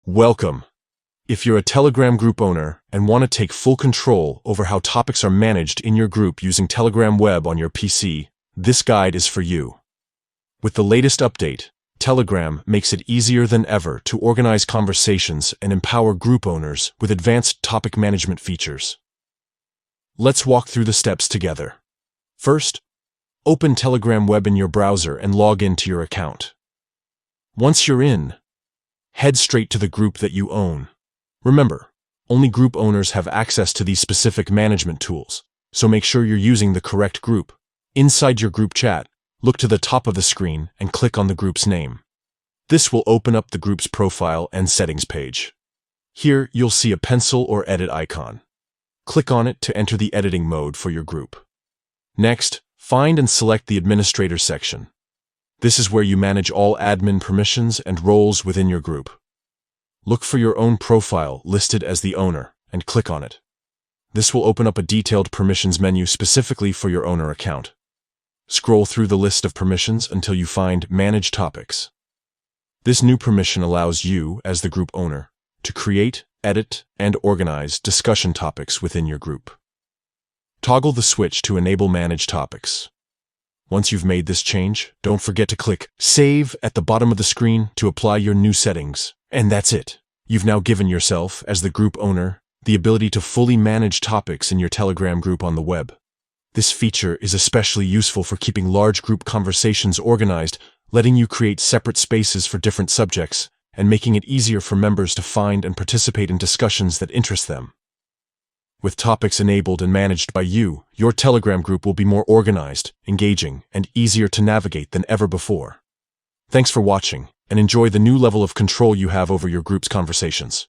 Welcome. If you're a Telegram group owner and want to take full control over how topics are managed in your group using Telegram Web on your PC, this guide is for you. With the latest update, Telegram makes it easier than ever to organize conversations and empower group owners with advanced topic management features. Let's walk through the steps together. First, open Telegram Web in your browser and log into your account. Once you're in, head straight to the group that you own. Remember, only group owners have access to these specific management tools, so make sure you're using the correct group. Inside your group chat, look to the top of the screen and click on the group's name. This will open up the group's profile and settings page. Here, you'll see a pencil or edit icon. Click on it to enter the editing mode for your group. Next, find and select the Administrator section. This is where you manage all admin permissions and roles within your group. Look for your own profile listed as the owner and click on it. This will open up a detailed permissions menu specifically for your owner account. Scroll through the list of permissions until you find Manage Topics. This new permission allows you, as the group owner, to create, edit, and organize discussion topics within your group. Toggle the switch to enable Manage Topics. Once you've made this change, don't forget to click Save at the bottom of the screen to apply your new settings. And that's it. You've now given yourself, as the group owner, the ability to fully manage topics in your Telegram group on the web. This feature is especially useful for keeping large group conversations organized, letting you create separate spaces for different subjects, and making it easier for members to find and participate in discussions that interest them. With topics enabled and managed by you, your Telegram group will be more organized, engaging, and easier to navigate than ever before. Thanks for watching, and enjoy the new level of control you have over your group's conversations.